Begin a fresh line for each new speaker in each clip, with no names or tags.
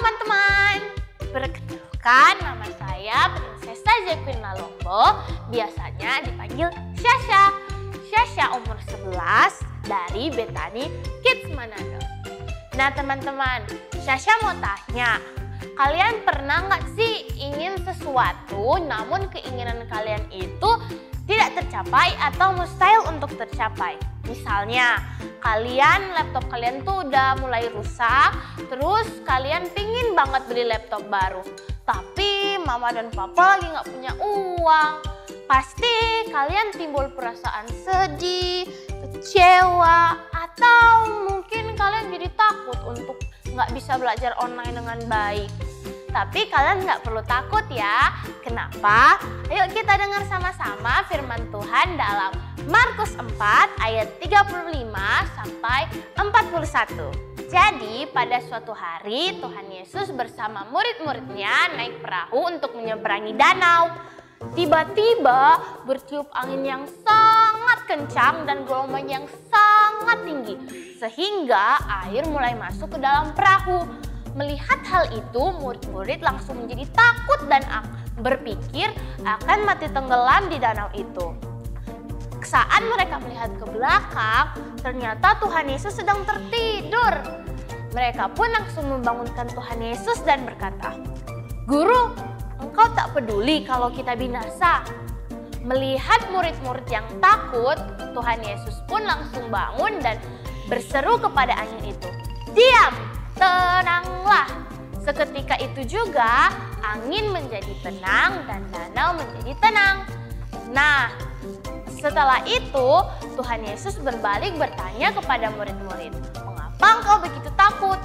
teman-teman, perkenalkan nama saya Prinsesa Zequina Lombo, biasanya dipanggil Syasha. Syasha umur 11 dari Betani Kids Manado. Nah teman-teman, Syasha mau tanya, kalian pernah nggak sih ingin sesuatu namun keinginan kalian itu tidak tercapai atau mustahil untuk tercapai? Misalnya, laptop kalian tuh udah mulai rusak, terus kalian pingin banget beli laptop baru. Tapi mama dan papa lagi nggak punya uang. Pasti kalian timbul perasaan sedih, kecewa, atau mungkin kalian jadi takut untuk nggak bisa belajar online dengan baik. Tapi kalian nggak perlu takut ya. Kenapa? Ayo kita dengar sama-sama firman Tuhan dalam Markus 4 ayat 35 sampai 41. Jadi pada suatu hari Tuhan Yesus bersama murid-muridnya naik perahu untuk menyeberangi danau. Tiba-tiba bertiup angin yang sangat kencang dan gelombang yang sangat tinggi. Sehingga air mulai masuk ke dalam perahu. Melihat hal itu, murid-murid langsung menjadi takut dan berpikir akan mati tenggelam di danau itu. Saat mereka melihat ke belakang, ternyata Tuhan Yesus sedang tertidur. Mereka pun langsung membangunkan Tuhan Yesus dan berkata, "Guru, Engkau tak peduli kalau kita binasa." Melihat murid-murid yang takut, Tuhan Yesus pun langsung bangun dan berseru kepada angin itu, "Diam! Tenanglah." Seketika itu juga angin menjadi tenang dan danau menjadi tenang. Nah, setelah itu Tuhan Yesus berbalik bertanya kepada murid-murid, "Mengapa engkau begitu takut?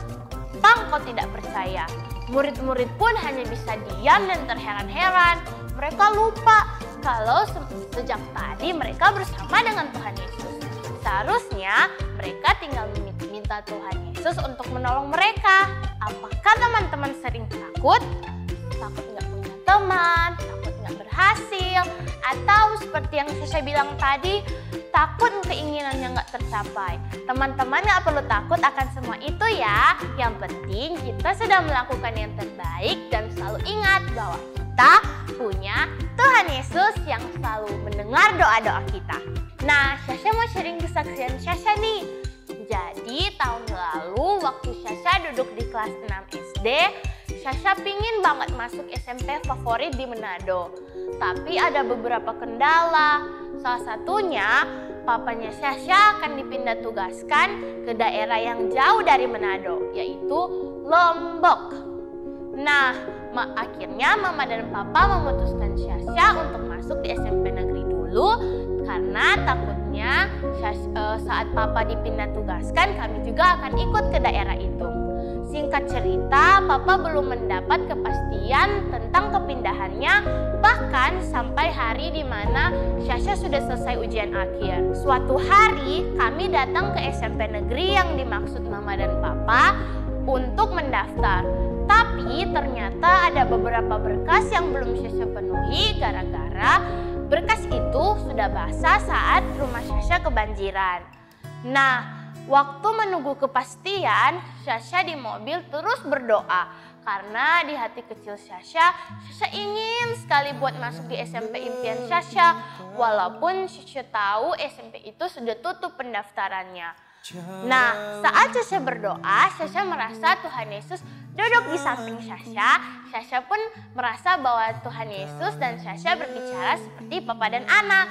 Mengapa engkau tidak percaya?" Murid-murid pun hanya bisa diam dan terheran-heran. Mereka lupa kalau sejak tadi mereka bersama dengan Tuhan Yesus. Seharusnya mereka tinggal minta Tuhan Yesus untuk menolong mereka. Apakah teman-teman sering takut? Takut nggak punya teman, takut nggak berhasil, atau seperti yang saya bilang tadi, takut keinginannya nggak tercapai? Teman-teman nggak perlu takut akan semua itu ya. Yang penting kita sudah melakukan yang terbaik dan selalu ingat bahwa kita punya Tuhan Yesus yang selalu mendengar doa-doa kita. Nah, Syasha mau sharing kesaksian Syasha nih. Jadi tahun lalu waktu Syasha duduk di kelas 6 SD, Syasha pingin banget masuk SMP favorit di Manado. Tapi ada beberapa kendala. Salah satunya, papanya Syasha akan dipindah tugaskan ke daerah yang jauh dari Manado, yaitu Lombok. Nah, akhirnya mama dan papa memutuskan Syasha untuk masuk di SMP negeri dulu karena takutnya saat papa dipindah tugaskan kami juga akan ikut ke daerah itu. Singkat cerita, papa belum mendapat kepastian tentang kepindahannya bahkan sampai hari di mana Syasha sudah selesai ujian akhir. Suatu hari kami datang ke SMP negeri yang dimaksud mama dan papa untuk mendaftar. Tapi ternyata ada beberapa berkas yang belum Syasha penuhi gara-gara berkas itu sudah basah saat rumah Syasha kebanjiran. Nah, waktu menunggu kepastian, Syasha di mobil terus berdoa. Karena di hati kecil Syasha ingin sekali buat masuk di SMP impian Syasha. Walaupun Syasha tahu SMP itu sudah tutup pendaftarannya. Nah, saat Syasha berdoa, Syasha merasa Tuhan Yesus duduk di samping Syasha. Syasha pun merasa bahwa Tuhan Yesus dan Syasha berbicara seperti papa dan anak.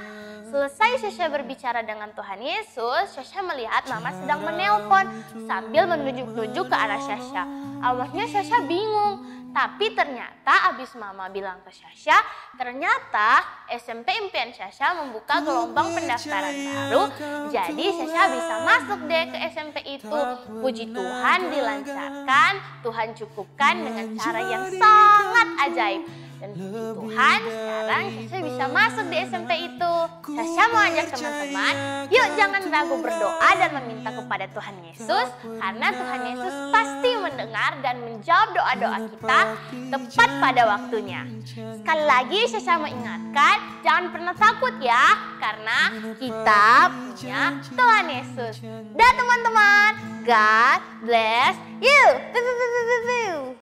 Selesai Syasha berbicara dengan Tuhan Yesus, Syasha melihat mama sedang menelpon sambil menunjuk-nunjuk ke arah Syasha. Awalnya Syasha bingung. Tapi ternyata abis mama bilang ke Syasha, ternyata SMP impian Syasha membuka gelombang pendaftaran baru. Jadi Syasha bisa masuk deh ke SMP itu. Puji Tuhan dilancarkan, Tuhan cukupkan dengan cara yang sangat ajaib. Dan puji Tuhan sekarang Syasha bisa masuk di SMP itu. Syasha mau ajak teman-teman, yuk jangan ragu berdoa dan meminta kepada Tuhan Yesus. Karena Tuhan Yesus pasti mendengar dan menjawab doa-doa kita tepat pada waktunya. Sekali lagi Syasha mengingatkan, jangan pernah takut ya. Karena kita punya Tuhan Yesus. Dah teman-teman, God bless you.